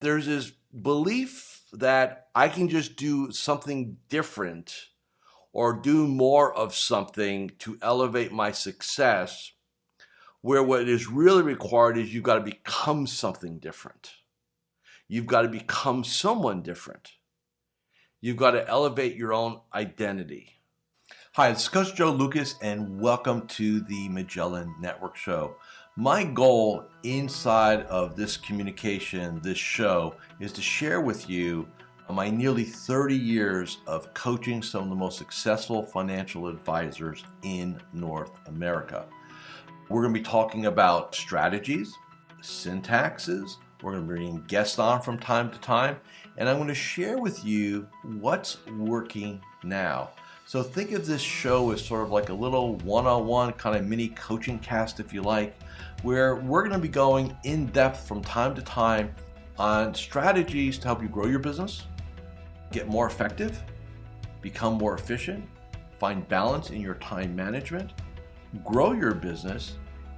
There's this belief that I can just do something different or do more of something to elevate my success, where what is really required is you've got to become something different. You've got to become someone different. You've got to elevate your own identity. Hi, it's Coach Joe Lucas, and welcome to the Magellan Network Show. My goal inside of this communication, this show, is to share with you my nearly 30 years of coaching some of the most successful financial advisors in North America. We're going to be talking about strategies, syntaxes. We're going to be bringing guests on from time to time, and I'm going to share with you what's working now. So think of this show as sort of like a little one-on-one kind of mini coaching cast, if you like, where we're going to be going in depth from time to time on strategies to help you grow your business, get more effective, become more efficient, find balance in your time management, grow your business,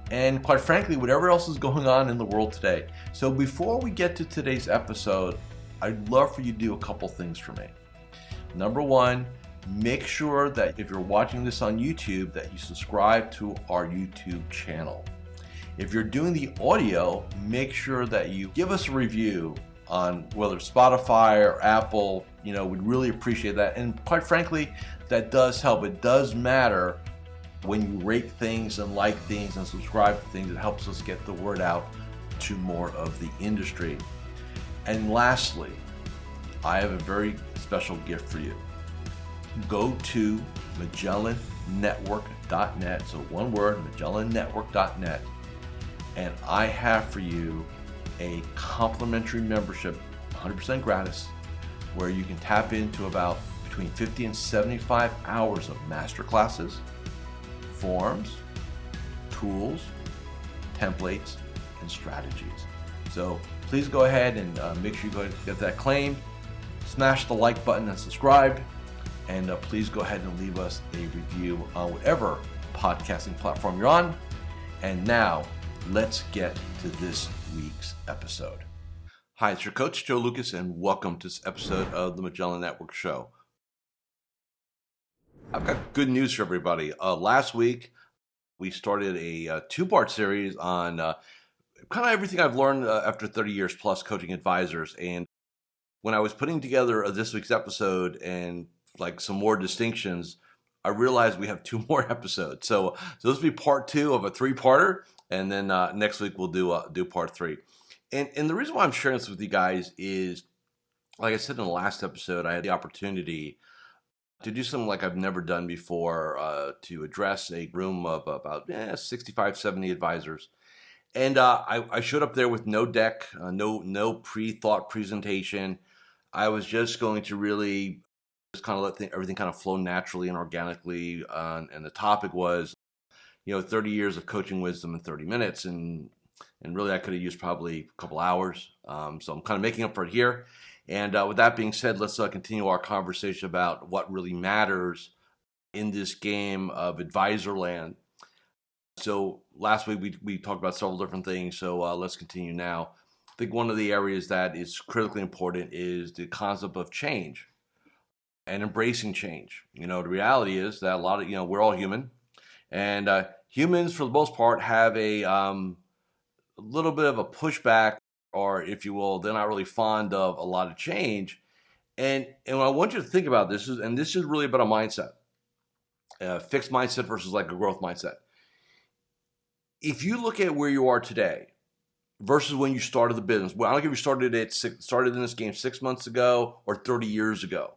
and quite frankly, whatever else is going on in the world today. So before we get to today's episode, I'd love for you to do a couple things for me. Number one, make sure that if you're watching this on YouTube, that you subscribe to our YouTube channel. If you're doing the audio, make sure that you give us a review on whether it's Spotify or Apple. We'd really appreciate that. And quite frankly, that does help. It does matter when you rate things and like things and subscribe to things. It helps us get the word out to more of the industry. And lastly, I have a very special gift for you. Go to MagellanNetwork.net, so one word, MagellanNetwork.net, and I have for you a complimentary membership, 100% gratis, where you can tap into about between 50 and 75 hours of masterclasses, forms, tools, templates, and strategies. So please go ahead and make sure you go get that claimed, smash the like button and subscribe. And please go ahead and leave us a review on whatever podcasting platform you're on. And now, let's get to this week's episode. Hi, it's your coach, Joe Lucas, and welcome to this episode of the Magellan Network Show. I've got good news for everybody. Last week, we started a two-part series on kind of everything I've learned after 30 years plus coaching advisors. And when I was putting together this week's episode and like some more distinctions, I realized we have two more episodes. So this will be part two of a three-parter, and then next week we'll do part three. And the reason why I'm sharing this with you guys is, like I said in the last episode, I had the opportunity to do something like I've never done before, to address a room of about 65, 70 advisors. And I showed up there with no deck, no pre-thought presentation. I was just going to really just kind of let everything kind of flow naturally and organically. And the topic was, 30 years of coaching wisdom in 30 minutes. And really I could have used probably a couple hours. So I'm kind of making up for it here. And with that being said, let's continue our conversation about what really matters in this game of advisor land. So last week we talked about several different things. So let's continue now. I think one of the areas that is critically important is the concept of change and embracing change. The reality is that a lot of, we're all human, and humans for the most part have a little bit of a pushback, or if you will, they're not really fond of a lot of change. And I want you to think about this, this is really about a mindset, a fixed mindset versus like a growth mindset. If you look at where you are today versus when you started the business, well, I don't care if you started in this game 6 months ago or 30 years ago.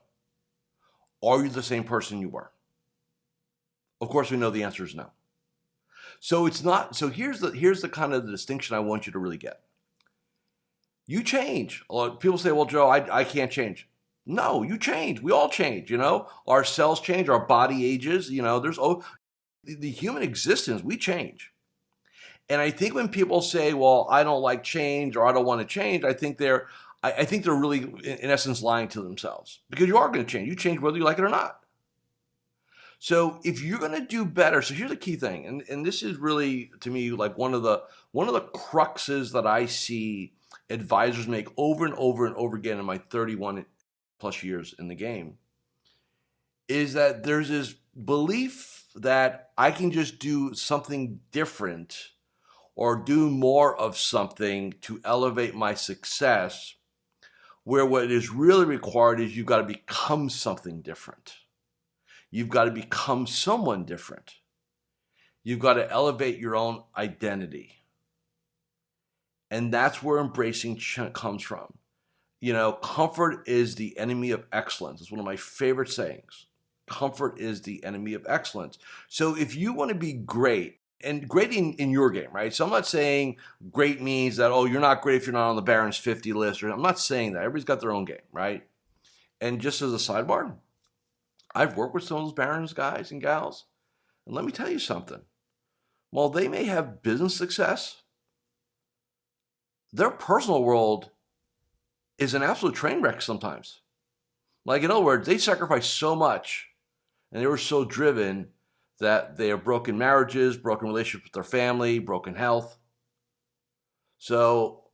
Are you the same person you were? Of course, we know the answer is no. So it's not. So here's the kind of the distinction I want you to really get. You change. A lot of people say, "Well, Joe, I can't change." No, you change. We all change. Our cells change. Our body ages. The human existence. We change. And I think when people say, "Well, I don't like change," or "I don't want to change," I think they're really, in essence, lying to themselves, because you are going to change. You change whether you like it or not. So if you're going to do better, so here's the key thing, and this is really, to me, like one of the cruxes that I see advisors make over and over and over again in my 31 plus years in the game is that there's this belief that I can just do something different or do more of something to elevate my success, where what is really required is you've got to become something different. You've got to become someone different. You've got to elevate your own identity. And that's where embracing comes from. Comfort is the enemy of excellence. It's one of my favorite sayings. Comfort is the enemy of excellence. So if you want to be great, and great in your game, right? So I'm not saying great means that, you're not great if you're not on the Barron's 50 list. I'm not saying that. Everybody's got their own game, right? And just as a sidebar, I've worked with some of those Barron's guys and gals. And let me tell you something. While they may have business success, their personal world is an absolute train wreck sometimes. Like, in other words, they sacrificed so much and they were so driven that they have broken marriages, broken relationships with their family, broken health. So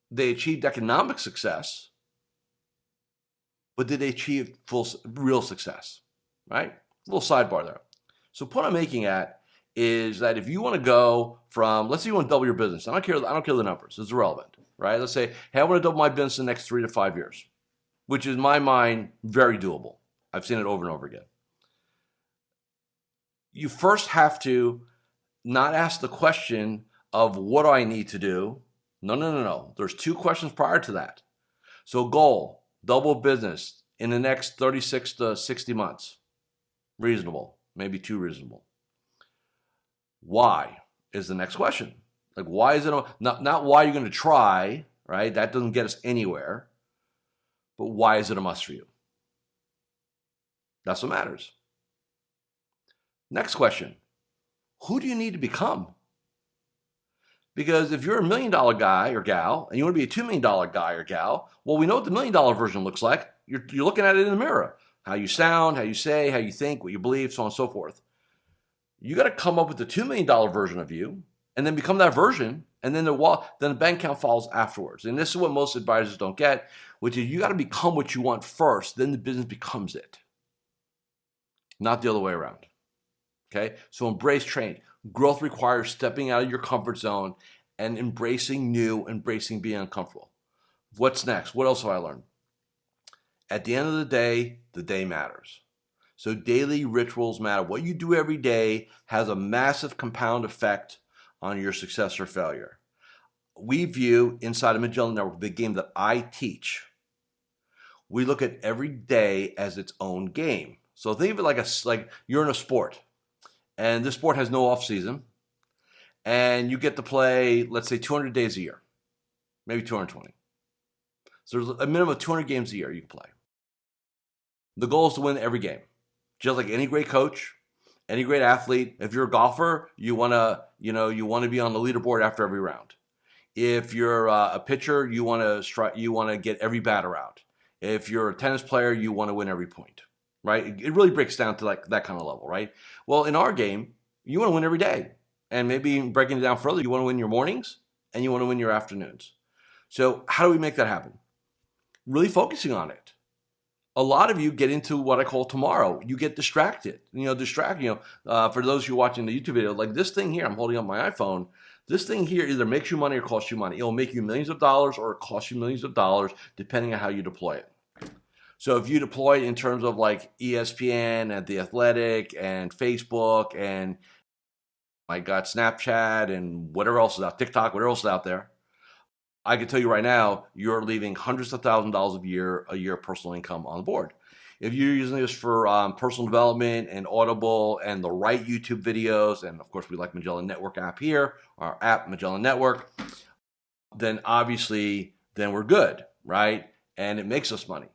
they achieved economic success, but did they achieve real success, right? A little sidebar there. So the point I'm making is that if you want to go from, let's say you want to double your business. I don't care the numbers. It's irrelevant, right? Let's say, hey, I want to double my business in the next 3 to 5 years, which is in my mind very doable. I've seen it over and over again. You first have to not ask the question of what do I need to do? No. There's 2 questions prior to that. So goal, double business in the next 36 to 60 months. Reasonable, maybe too reasonable. Why is the next question. Like, why is it, not why you're going to try, right? That doesn't get us anywhere. But why is it a must for you? That's what matters. Next question. Who do you need to become? Because if you're $1 million guy or gal and you want to be a $2 million guy or gal, well, we know what the $1 million version looks like. You're looking at it in the mirror. How you sound, how you say, how you think, what you believe, so on and so forth. You got to come up with the $2 million version of you and then become that version. And then the bank account follows afterwards. And this is what most advisors don't get, which is you got to become what you want first. Then the business becomes it. Not the other way around. Okay, so embrace change. Growth requires stepping out of your comfort zone and embracing new, embracing being uncomfortable. What's next? What else have I learned? At the end of the day matters. So daily rituals matter. What you do every day has a massive compound effect on your success or failure. We view inside of Magellan Network, the game that I teach, we look at every day as its own game. So think of it like you're in a sport. And this sport has no off season, and you get to play, let's say, 200 days a year, maybe 220. So there's a minimum of 200 games a year you can play. The goal is to win every game. Just like any great coach, any great athlete. If you're a golfer, you want to be on the leaderboard after every round. If you're a pitcher, you want to get every batter out. If you're a tennis player, you want to win every point. Right? It really breaks down to like that kind of level, right? Well, in our game, you want to win every day. And maybe breaking it down further, you want to win your mornings and you want to win your afternoons. So how do we make that happen? Really focusing on it. A lot of you get into what I call tomorrow. You get distracted. For those who are watching the YouTube video, like this thing here, I'm holding up my iPhone. This thing here either makes you money or costs you money. It'll make you millions of dollars or it costs you millions of dollars depending on how you deploy it. So if you deploy it in terms of like ESPN and The Athletic and Facebook and Snapchat and whatever else is out, TikTok, whatever else is out there, I can tell you right now, you're leaving hundreds of thousands of dollars a year personal income on the board. If you're using this for personal development and Audible and the right YouTube videos, and of course we like Magellan Network app here, our app Magellan Network, then obviously we're good, right? And it makes us money.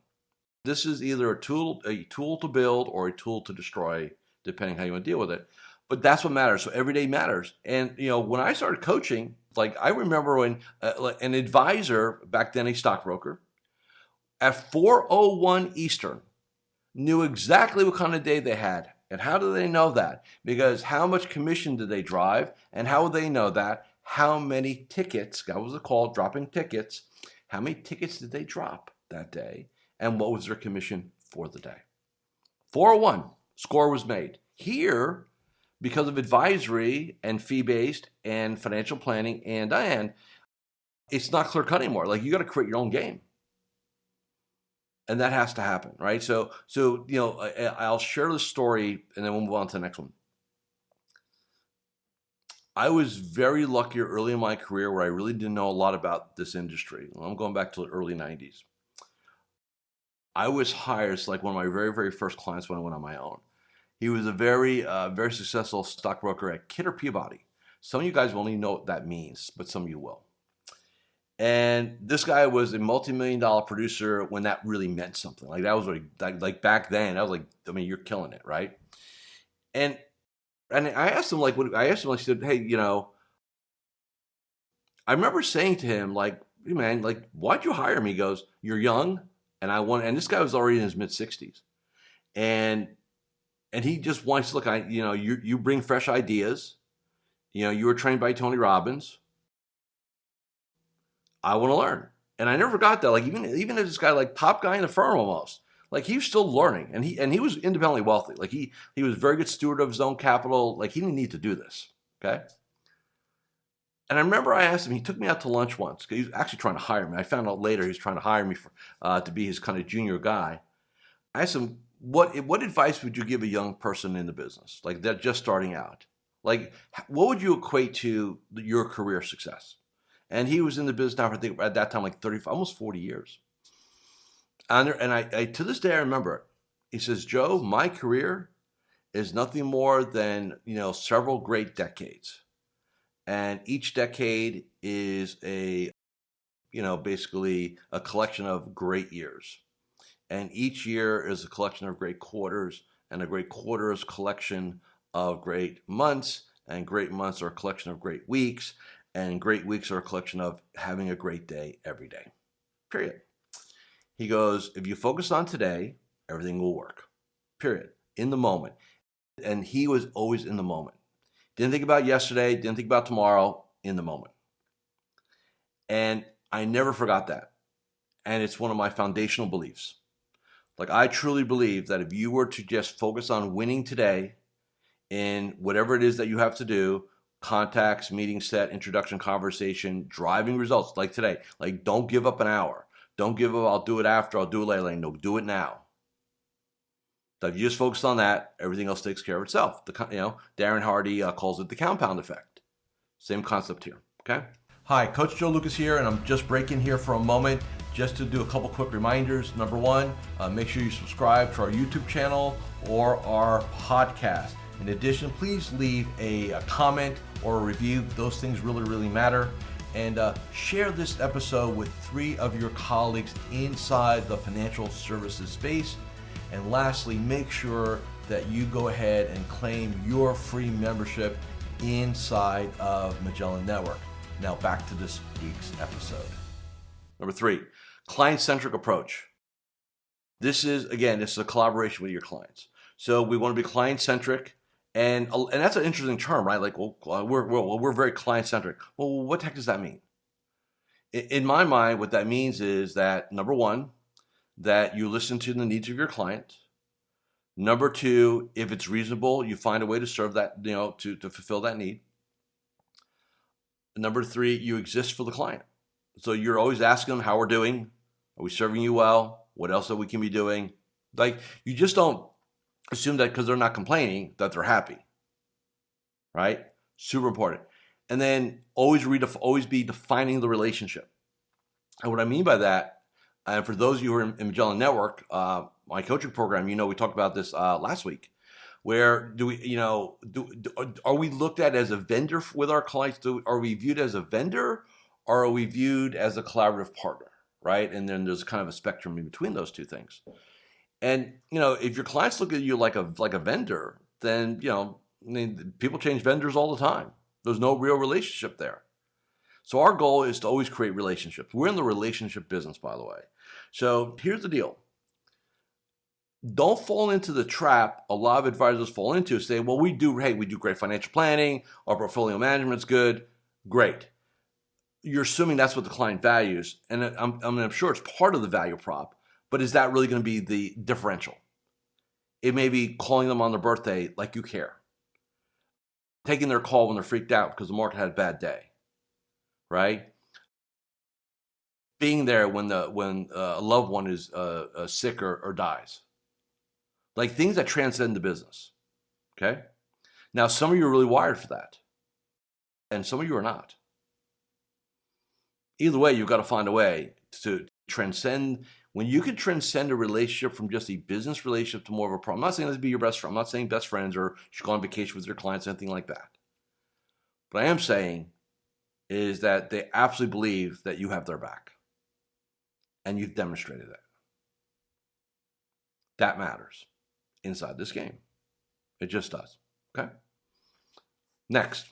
This is either a tool to build or a tool to destroy, depending how you want to deal with it. But that's what matters. So every day matters. And when I started coaching, I remember when an advisor, back then a stockbroker, at 4:01 Eastern, knew exactly what kind of day they had. And how do they know that? Because how much commission did they drive? And how would they know that? how many tickets, that was a call, dropping tickets, how many tickets did they drop that day, and what was their commission for the day. 401, score was made. Here, because of advisory and fee-based and financial planning and it's not clear cut anymore. Like, you got to create your own game. And that has to happen, right? So I'll share the story and then we'll move on to the next one. I was very lucky early in my career where I really didn't know a lot about this industry. I'm going back to the early 90s. I was hired, it's like one of my very, very first clients when I went on my own. He was a very, very successful stockbroker at Kidder Peabody. Some of you guys will only know what that means, but some of you will. And this guy was a multi-million-dollar producer when that really meant something. Like, that was like back then. I was like, I mean, you're killing it, right? And I asked him, I said, hey, I remember saying to him, like, hey, man, like, why'd you hire me? He goes, you're young, and this guy was already in his mid-60s, and he just wants to look. You bring fresh ideas. You were trained by Tony Robbins. I want to learn. And I never forgot that. Like, even as this guy, like, top guy in the firm almost, like, he was still learning, and he was independently wealthy. Like, he was a very good steward of his own capital. Like, he didn't need to do this. Okay. And I remember I asked him, he took me out to lunch once because he was actually trying to hire me. I found out later he was trying to hire me to be his kind of junior guy. I asked him, what advice would you give a young person in the business? Like, they're just starting out. Like, what would you equate to your career success? And he was in the business now for, I think, at that time, like 35, almost 40 years. And I to this day, I remember it. He says, Joe, my career is nothing more than, several great decades. And each decade is basically a collection of great years. And each year is a collection of great quarters, and a great quarter is a collection of great months, and great months are a collection of great weeks, and great weeks are a collection of having a great day every day, period. He goes, if you focus on today, everything will work, period, in the moment. And he was always in the moment. Didn't think about yesterday, didn't think about tomorrow, in the moment. And I never forgot that. And it's one of my foundational beliefs. Like, I truly believe that if you were to just focus on winning today in whatever it is that you have to do, contacts, meeting set, introduction, conversation, driving results, like today, like, don't give up an hour. Don't give up, I'll do it after, I'll do it later. Like, no, do it now. So if you just focus on that, everything else takes care of itself. Darren Hardy calls it the compound effect. Same concept here, okay? Hi, Coach Joe Lukacs here, and I'm just breaking here for a moment just to do a couple quick reminders. Number one, make sure you subscribe to our YouTube channel or our podcast. In addition, please leave a comment or a review. Those things really, really matter. And share this episode with 3 of your colleagues inside the financial services space. And lastly, make sure that you go ahead and claim your free membership inside of Magellan Network. Now back to this week's episode. Number 3, client-centric approach. This is a collaboration with your clients. So we want to be client-centric, and that's an interesting term, right? Like, we're very client-centric. Well, what the heck does that mean? In my mind, what that means is that, number 1, that you listen to the needs of your client. Number 2, if it's reasonable, you find a way to serve that, to fulfill that need. Number 3, you exist for the client. So you're always asking them how we're doing. Are we serving you well? What else that we can be doing? Like, you just don't assume that because they're not complaining that they're happy, right? Super important. And then always be defining the relationship. And what I mean by that, and for those of you who are in Magellan Network, my coaching program, we talked about this last week. Where are we looked at as a vendor with our clients? Are we viewed as a vendor, or are we viewed as a collaborative partner, right? And then there's kind of a spectrum in between those two things. And if your clients look at you like a vendor, then people change vendors all the time. There's no real relationship there. So our goal is to always create relationships. We're in the relationship business, by the way. So here's the deal. Don't fall into the trap a lot of advisors fall into, saying, well, we do great financial planning, our portfolio management's good. Great. You're assuming that's what the client values, and I'm sure it's part of the value prop, but is that really going to be the differential? It may be calling them on their birthday like you care, taking their call when they're freaked out because the market had a bad day, right? Being there when a loved one is sick or dies, like things that transcend the business. Okay, now some of you are really wired for that, and some of you are not. Either way, you've got to find a way to transcend. When you can transcend a relationship from just a business relationship to more of a problem. I'm not saying this be your best friend. I'm not saying best friends or you should go on vacation with your clients, anything like that. What I am saying is that they absolutely believe that you have their back. And you've demonstrated that. That matters inside this game. It just does. Okay? Next,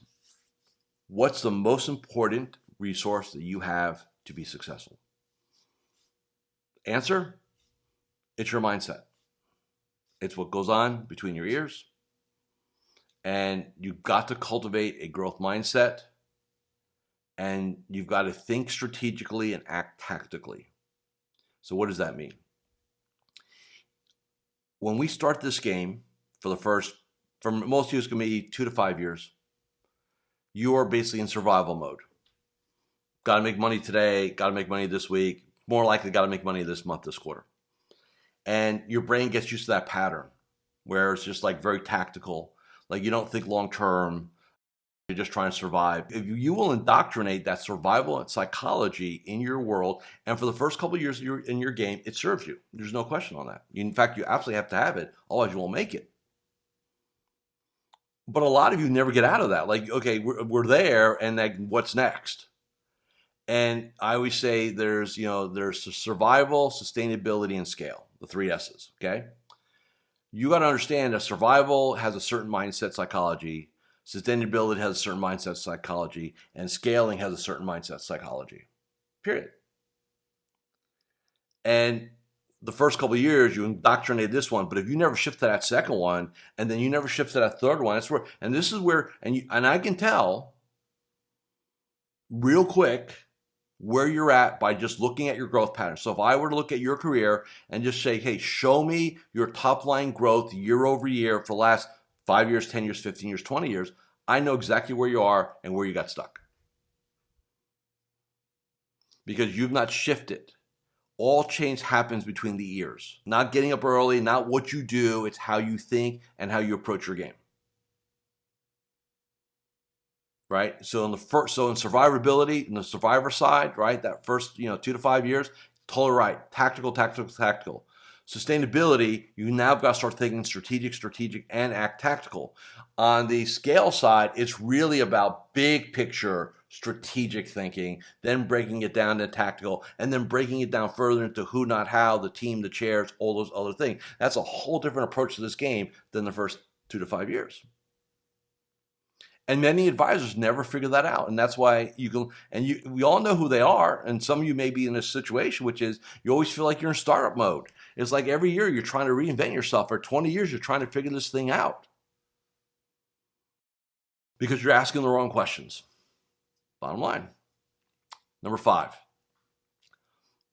what's the most important resource that you have to be successful? Answer, it's your mindset. It's what goes on between your ears. And you've got to cultivate a growth mindset. And you've got to think strategically and act tactically. So what does that mean? When we start this game, for most of you, it's going to be 2 to 5 years. You are basically in survival mode. Got to make money today, got to make money this week, more likely got to make money this month, this quarter. And your brain gets used to that pattern where it's just like very tactical. Like you don't think long term. You're just trying to survive. If you will indoctrinate that survival and psychology in your world, and for the first couple of years you're in your game, it serves you. There's no question on that. In fact, you absolutely have to have it, otherwise you won't make it. But a lot of you never get out of that. Like, okay, we're there, and then what's next? And I always say there's survival, sustainability, and scale, the 3 S's, okay? You got to understand that survival has a certain mindset psychology, sustainability has a certain mindset psychology, and scaling has a certain mindset psychology, period. And the first couple of years, you indoctrinate this one, but if you never shift to that second one, and then you never shift to that third one, and I can tell real quick where you're at by just looking at your growth pattern. So if I were to look at your career and just say, hey, show me your top line growth year over year for the last 5 years, 10 years, 15 years, 20 years, I know exactly where you are and where you got stuck. Because you've not shifted. All change happens between the ears. Not getting up early, not what you do, it's how you think and how you approach your game. Right? So in survivability, in the survivor side, right, that first 2 to 5 years, totally right. Tactical. Sustainability, you now got to start thinking strategic, and act tactical. On the scale side, it's really about big picture strategic thinking, then breaking it down to tactical, and then breaking it down further into who, not how, the team, the chairs, all those other things. That's a whole different approach to this game than the first 2 to 5 years. And many advisors never figure that out. And that's why we all know who they are. And some of you may be in a situation, which is you always feel like you're in startup mode. It's like every year you're trying to reinvent yourself. For 20 years, you're trying to figure this thing out. Because you're asking the wrong questions. Bottom line. Number 5,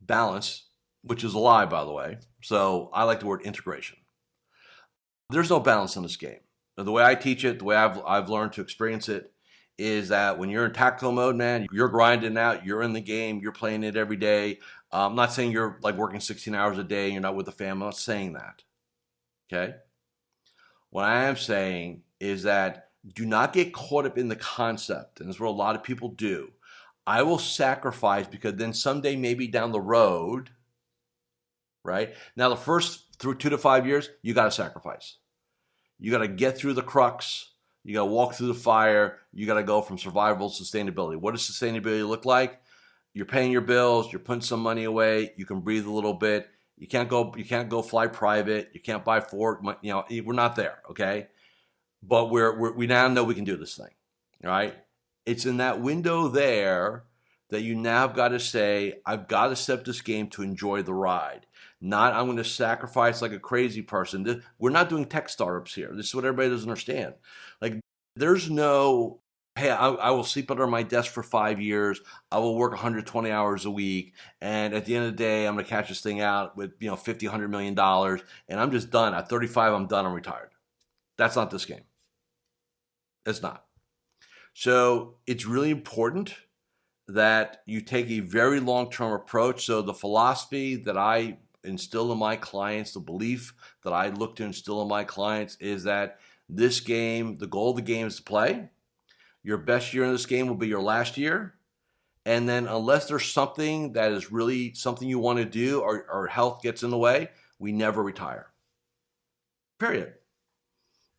balance, which is a lie, by the way. So I like the word integration. There's no balance in this game. The way I teach it, the way I've learned to experience it, is that when you're in tactical mode, man, you're grinding out, you're in the game, you're playing it every day. I'm not saying you're like working 16 hours a day and you're not with the family. I'm not saying that. Okay? What I am saying is that do not get caught up in the concept, and this is what a lot of people do. I will sacrifice because then someday, maybe down the road, right? Now, the first through 2 to 5 years, you got to sacrifice. You got to get through the crux. You got to walk through the fire. You got to go from survival to sustainability. What does sustainability look like? You're paying your bills. You're putting some money away. You can breathe a little bit. You can't go fly private. You can't buy Ford. We're not there, okay? But we now know we can do this thing, right? It's in that window there that you now have got to say, I've got to step this game to enjoy the ride. Not I'm going to sacrifice like a crazy person. We're not doing tech startups here. This is what everybody doesn't understand. Like there's no hey, I will sleep under my desk for 5 years. I will work 120 hours a week. And at the end of the day, I'm going to catch this thing out with, $50, $100 million. And I'm just done. At 35, I'm done. I'm retired. That's not this game. It's not. So it's really important that you take a very long-term approach. So the philosophy that I instill in my clients, the belief that I look to instill in my clients is that this game, the goal of the game is to play. Your best year in this game will be your last year. And then unless there's something that is really something you want to do or health gets in the way, we never retire. Period.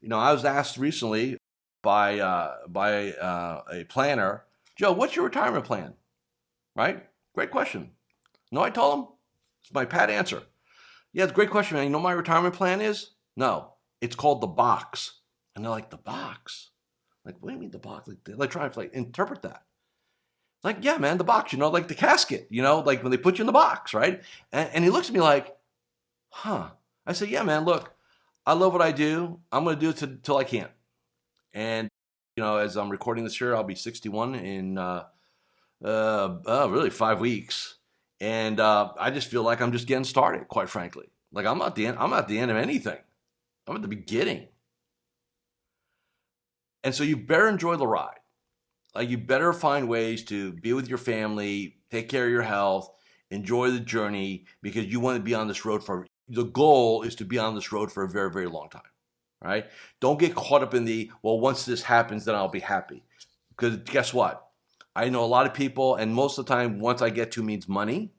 I was asked recently by a planner, Joe, what's your retirement plan? Right? Great question. No, I told him. It's my pat answer. Yeah, it's a great question, man. You know what my retirement plan is? No, it's called the box. And they're like, the box? Like, what do you mean the box? Like trying to interpret that. Like, yeah, man, the box, like the casket, like when they put you in the box, right? And he looks at me like, huh. I said, yeah, man, look, I love what I do. I'm going to do it till I can't. And, as I'm recording this here, I'll be 61 in really 5 weeks. And I just feel like I'm just getting started, quite frankly. Like I'm not the end of anything. I'm at the beginning. And so you better enjoy the ride. Like you better find ways to be with your family, take care of your health, enjoy the journey, because you want to be on this road the goal is to be on this road for a very, very long time, right? Don't get caught up in once this happens, then I'll be happy. Because guess what? I know a lot of people, and most of the time, once I get to means money.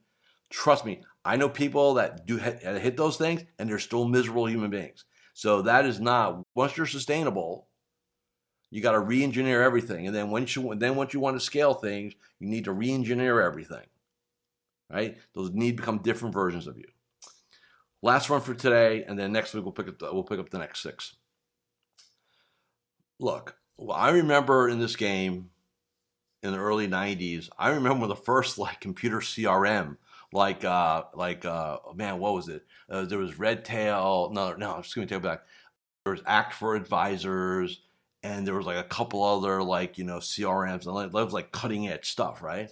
Trust me, I know people that do hit those things, and they're still miserable human beings. So that is not, once you're sustainable, you got to re-engineer everything. And then once you want to scale things, you need to re-engineer everything, right? Those need to become different versions of you. Last one for today, and then next week we'll pick up the next 6. Look, I remember in this game in the early 90s, I remember the first computer CRM, man, what was it? There was Redtail. No, I'm just going to take it back. There was Act for Advisors, and there was a couple other CRMs, and that was cutting edge stuff, right?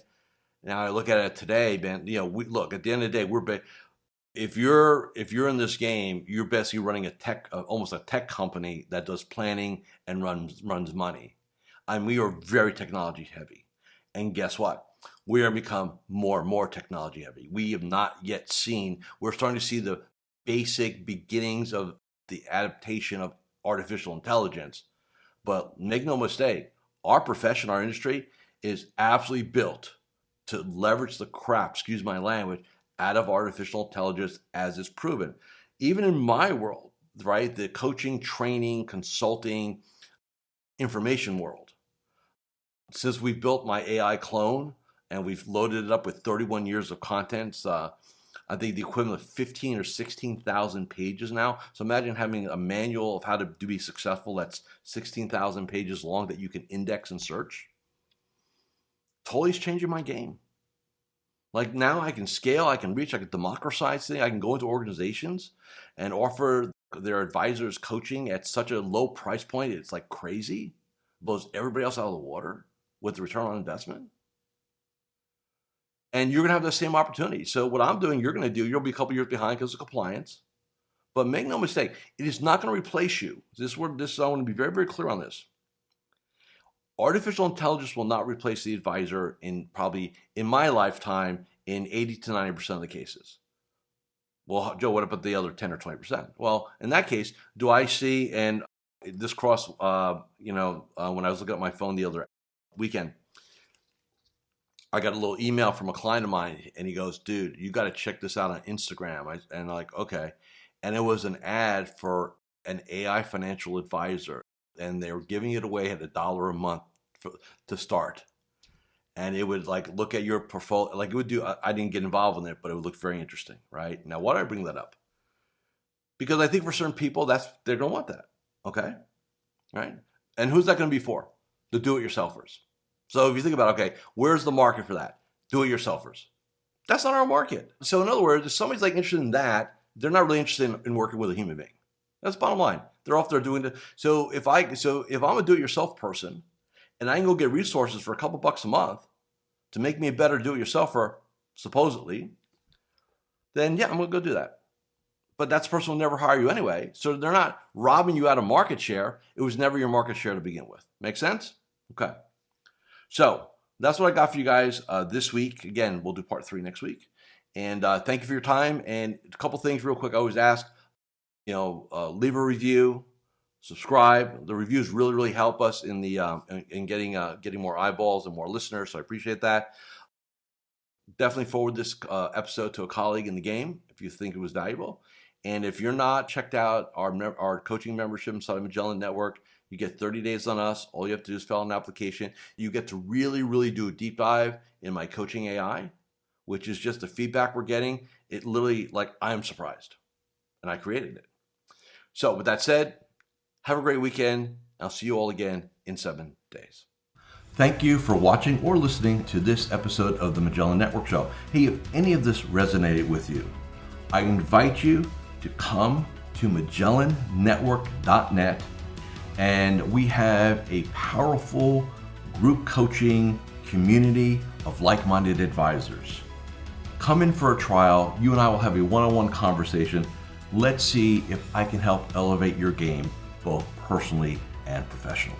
Now I look at it today, man. We look at the end of the day, if you're in this game, you're basically running almost a tech company that does planning and runs money. And we are very technology heavy. And guess what? We are become more and more technology heavy. We have not yet we're starting to see the basic beginnings of the adaptation of artificial intelligence. But make no mistake, our profession, our industry is absolutely built to leverage the crap, excuse my language, out of artificial intelligence as is proven. Even in my world, right, the coaching, training, consulting, information world. Since we've built my AI clone and we've loaded it up with 31 years of content, I think the equivalent of 15 or 16,000 pages now. So imagine having a manual of how to be successful that's 16,000 pages long that you can index and search. Totally is changing my game. Now I can scale, I can reach, I can democratize things, I can go into organizations and offer their advisors coaching at such a low price point. It's crazy. Blows everybody else out of the water with the return on investment. And you're going to have the same opportunity. So what I'm doing, you're going to do, you'll be a couple years behind because of compliance. But make no mistake, it is not going to replace you. I want to be very, very clear on this. Artificial intelligence will not replace the advisor in my lifetime in 80 to 90% of the cases. Well, Joe, what about the other 10 or 20%? Well, in that case, do I see, and this when I was looking at my phone the other weekend, I got a little email from a client of mine, and he goes, dude, you got to check this out on Instagram. And I'm like, okay. And it was an ad for an AI financial advisor, and they were giving it away at $1 a month to start. And it would look at your portfolio, it would do, I didn't get involved in it, but it would look very interesting, right? Now, why do I bring that up? Because I think for certain people, they're going to want that, okay? Right? And who's that going to be for? The do-it-yourselfers. So if you think about, okay, where's the market for that? Do-it-yourselfers. That's not our market. So in other words, if somebody's interested in that, they're not really interested in working with a human being. That's the bottom line. They're off there doing it. So if I'm a do-it-yourself person, and I can go get resources for a couple bucks a month to make me a better do-it-yourselfer, supposedly, then yeah, I'm going to go do that. But that person will never hire you anyway. So they're not robbing you out of market share. It was never your market share to begin with. Make sense? Okay. So that's what I got for you guys this week. Again, we'll do part 3 next week. And thank you for your time. And a couple things real quick. I always ask, leave a review, subscribe. The reviews really, really help us in the in getting more eyeballs and more listeners. So I appreciate that. Definitely forward this episode to a colleague in the game if you think it was valuable. And if you're not checked out our coaching membership inside of Magellan Network, you get 30 days on us. All you have to do is fill out an application. You get to really, really do a deep dive in my coaching AI, which is just the feedback we're getting. It literally, I am surprised. And I created it. So with that said, have a great weekend. I'll see you all again in 7 days. Thank you for watching or listening to this episode of the Magellan Network Show. Hey, if any of this resonated with you, I invite you to come to MagellanNetwork.net, and we have a powerful group coaching community of like-minded advisors. Come in for a trial. You and I will have a one-on-one conversation. Let's see if I can help elevate your game, both personally and professionally.